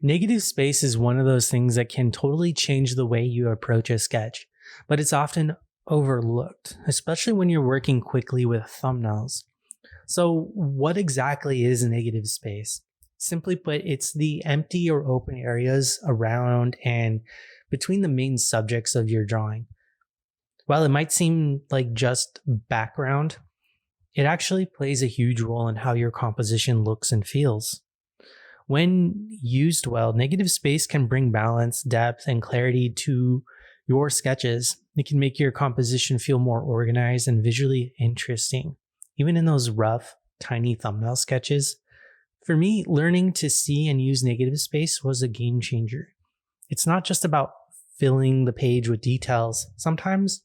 Negative space is one of those things that can totally change the way you approach a sketch, but it's often overlooked, especially when you're working quickly with thumbnails. So, what exactly is negative space? Simply put, it's the empty or open areas around and between the main subjects of your drawing. While it might seem like just background, it actually plays a huge role in how your composition looks and feels. When used well, negative space can bring balance, depth, and clarity to your sketches. It can make your composition feel more organized and visually interesting, even in those rough, tiny thumbnail sketches. For me, learning to see and use negative space was a game changer. It's not just about filling the page with details. Sometimes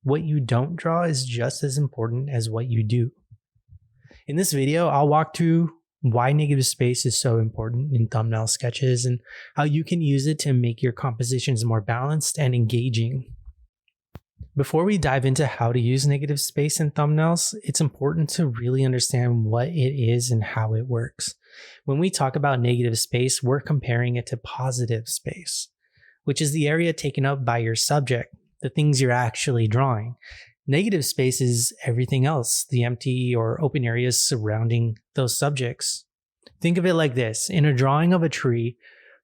what you don't draw is just as important as what you do. In this video, I'll walk through why negative space is so important in thumbnail sketches and how you can use it to make your compositions more balanced and engaging. Before we dive into how to use negative space in thumbnails, it's important to really understand what it is and how it works. When we talk about negative space, we're comparing it to positive space, which is the area taken up by your subject, the things you're actually drawing. Negative space is everything else, the empty or open areas surrounding those subjects. Think of it like this. In a drawing of a tree,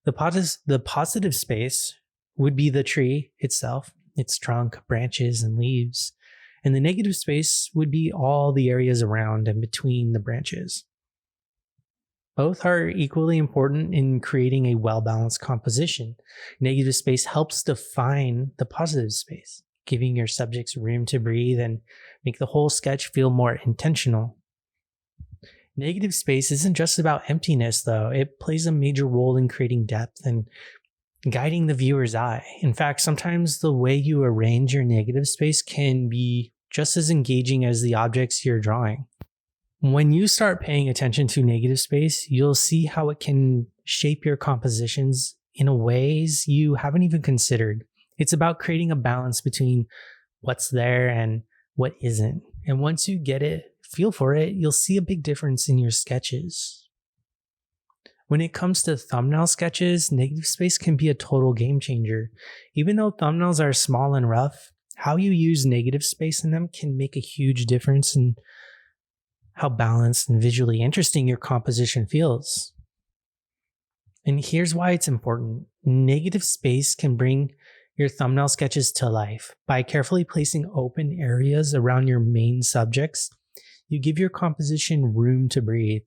the positive space would be the tree itself, its trunk, branches, and leaves. And the negative space would be all the areas around and between the branches. Both are equally important in creating a well-balanced composition. Negative space helps define the positive space, giving your subjects room to breathe and make the whole sketch feel more intentional. Negative space isn't just about emptiness, though. It plays a major role in creating depth and guiding the viewer's eye. In fact, sometimes the way you arrange your negative space can be just as engaging as the objects you're drawing. When you start paying attention to negative space, you'll see how it can shape your compositions in ways you haven't even considered. It's about creating a balance between what's there and what isn't. And once you get it, feel for it, you'll see a big difference in your sketches. When it comes to thumbnail sketches, negative space can be a total game changer. Even though thumbnails are small and rough, how you use negative space in them can make a huge difference in how balanced and visually interesting your composition feels. And here's why it's important. Negative space can bring your thumbnail sketches to life. By carefully placing open areas around your main subjects, you give your composition room to breathe.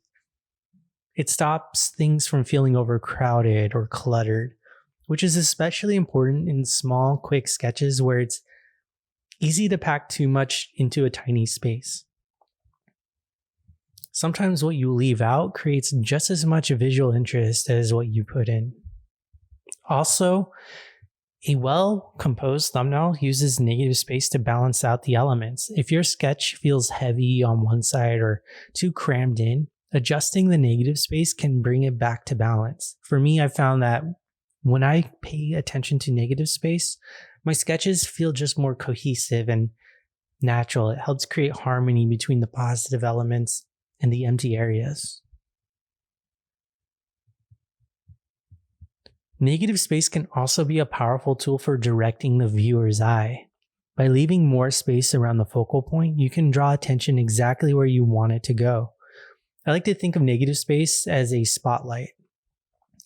It stops things from feeling overcrowded or cluttered, which is especially important in small, quick sketches where it's easy to pack too much into a tiny space. Sometimes what you leave out creates just as much visual interest as what you put in. Also, a well-composed thumbnail uses negative space to balance out the elements. If your sketch feels heavy on one side or too crammed in, adjusting the negative space can bring it back to balance. For me, I found that when I pay attention to negative space, my sketches feel just more cohesive and natural. It helps create harmony between the positive elements and the empty areas. Negative space can also be a powerful tool for directing the viewer's eye. By leaving more space around the focal point, you can draw attention exactly where you want it to go. I like to think of negative space as a spotlight.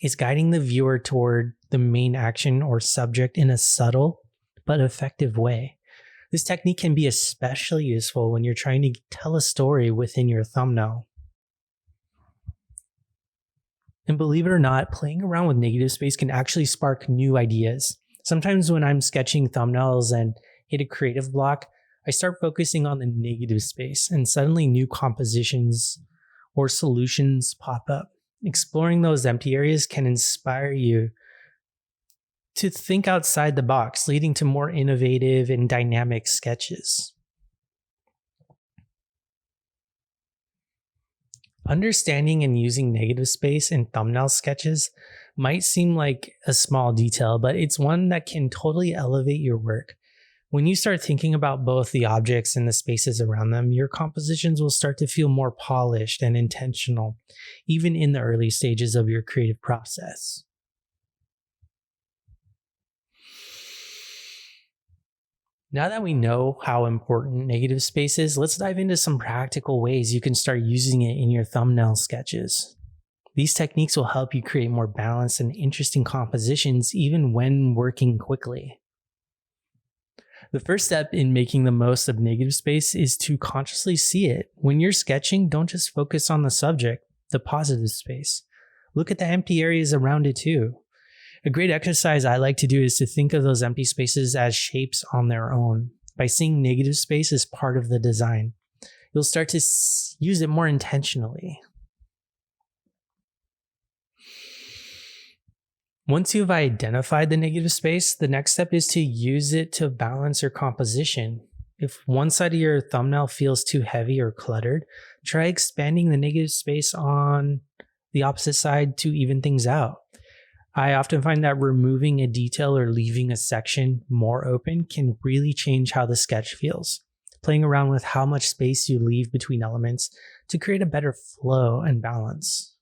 It's guiding the viewer toward the main action or subject in a subtle but effective way. This technique can be especially useful when you're trying to tell a story within your thumbnail. And believe it or not, playing around with negative space can actually spark new ideas. Sometimes when I'm sketching thumbnails and hit a creative block, I start focusing on the negative space and suddenly new compositions or solutions pop up. Exploring those empty areas can inspire you to think outside the box, leading to more innovative and dynamic sketches. Understanding and using negative space in thumbnail sketches might seem like a small detail, but it's one that can totally elevate your work. When you start thinking about both the objects and the spaces around them, your compositions will start to feel more polished and intentional, even in the early stages of your creative process. Now that we know how important negative space is, let's dive into some practical ways you can start using it in your thumbnail sketches. These techniques will help you create more balanced and interesting compositions even when working quickly. The first step in making the most of negative space is to consciously see it. When you're sketching, don't just focus on the subject, the positive space. Look at the empty areas around it too. A great exercise I like to do is to think of those empty spaces as shapes on their own. By seeing negative space as part of the design, you'll start to use it more intentionally. Once you've identified the negative space, the next step is to use it to balance your composition. If one side of your thumbnail feels too heavy or cluttered, try expanding the negative space on the opposite side to even things out. I often find that removing a detail or leaving a section more open can really change how the sketch feels. Playing around with how much space you leave between elements to create a better flow and balance.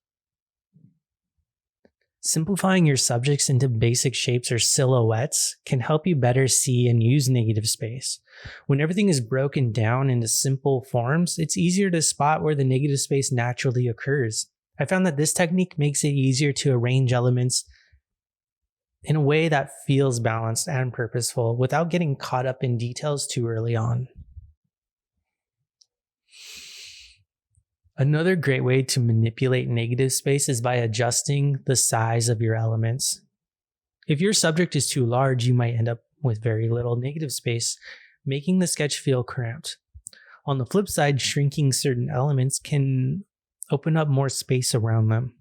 Simplifying your subjects into basic shapes or silhouettes can help you better see and use negative space. When everything is broken down into simple forms, it's easier to spot where the negative space naturally occurs. I found that this technique makes it easier to arrange elements in a way that feels balanced and purposeful without getting caught up in details too early on. Another great way to manipulate negative space is by adjusting the size of your elements. If your subject is too large, you might end up with very little negative space, making the sketch feel cramped. On the flip side, shrinking certain elements can open up more space around them,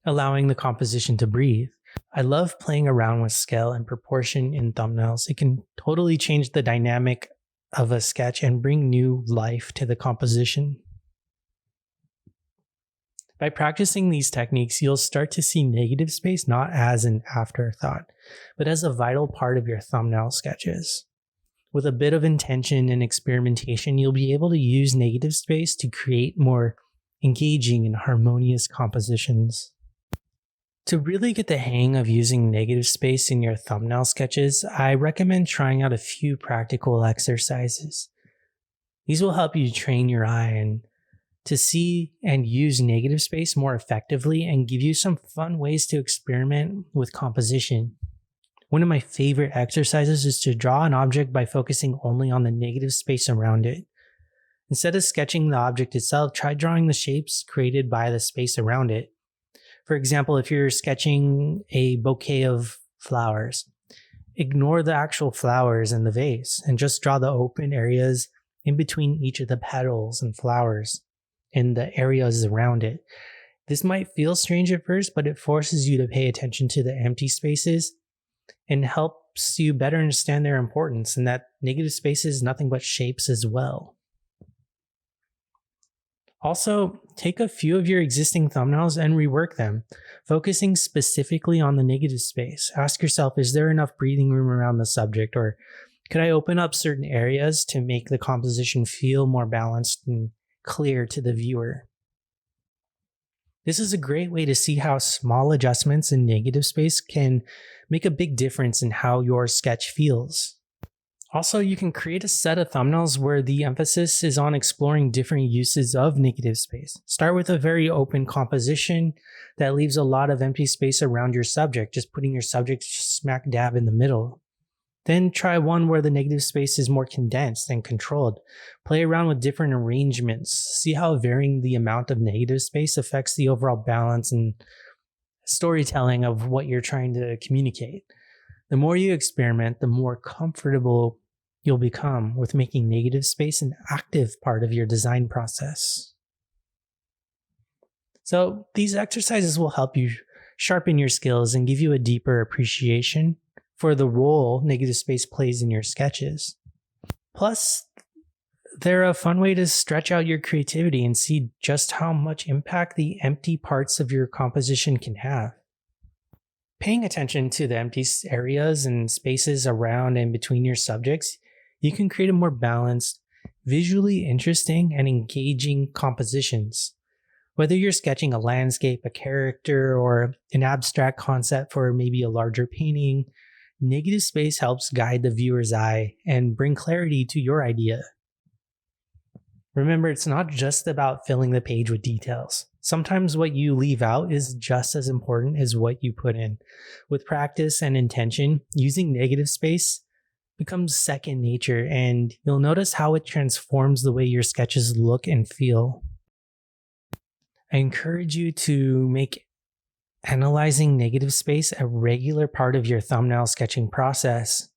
allowing the composition to breathe. I love playing around with scale and proportion in thumbnails. It can totally change the dynamic of a sketch and bring new life to the composition. By practicing these techniques, you'll start to see negative space not as an afterthought, but as a vital part of your thumbnail sketches. With a bit of intention and experimentation, you'll be able to use negative space to create more engaging and harmonious compositions. To really get the hang of using negative space in your thumbnail sketches, I recommend trying out a few practical exercises. These will help you train your eye and to see and use negative space more effectively and give you some fun ways to experiment with composition. One of my favorite exercises is to draw an object by focusing only on the negative space around it. Instead of sketching the object itself, try drawing the shapes created by the space around it. For example, if you're sketching a bouquet of flowers, ignore the actual flowers in the vase and just draw the open areas in between each of the petals and flowers and the areas around it. This might feel strange at first, but it forces you to pay attention to the empty spaces and helps you better understand their importance, and that negative space is nothing but shapes as well. Also, take a few of your existing thumbnails and rework them, focusing specifically on the negative space. Ask yourself, is there enough breathing room around the subject, or could I open up certain areas to make the composition feel more balanced and clear to the viewer? This is a great way to see how small adjustments in negative space can make a big difference in how your sketch feels. Also, you can create a set of thumbnails where the emphasis is on exploring different uses of negative space. Start with a very open composition that leaves a lot of empty space around your subject, just putting your subject smack dab in the middle. Then try one where the negative space is more condensed and controlled. Play around with different arrangements. See how varying the amount of negative space affects the overall balance and storytelling of what you're trying to communicate. The more you experiment, the more comfortable you'll become with making negative space an active part of your design process. So these exercises will help you sharpen your skills and give you a deeper appreciation for the role negative space plays in your sketches. Plus, they're a fun way to stretch out your creativity and see just how much impact the empty parts of your composition can have. Paying attention to the empty areas and spaces around and between your subjects, you can create a more balanced, visually interesting, and engaging compositions. Whether you're sketching a landscape, a character, or an abstract concept for maybe a larger painting, negative space helps guide the viewer's eye and bring clarity to your idea. Remember, it's not just about filling the page with details. Sometimes what you leave out is just as important as what you put in. With practice and intention, using negative space becomes second nature, and you'll notice how it transforms the way your sketches look and feel. I encourage you to make analyzing negative space a regular part of your thumbnail sketching process.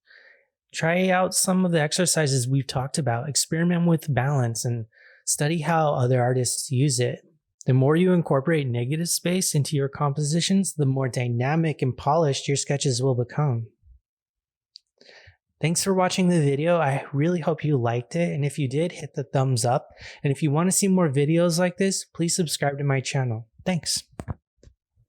Try out some of the exercises we've talked about, experiment with balance, and study how other artists use it. The more you incorporate negative space into your compositions, the more dynamic and polished your sketches will become. Thanks for watching the video. I really hope you liked it, and if you did, hit the thumbs up. And if you want to see more videos like this, please subscribe to my channel. Thanks.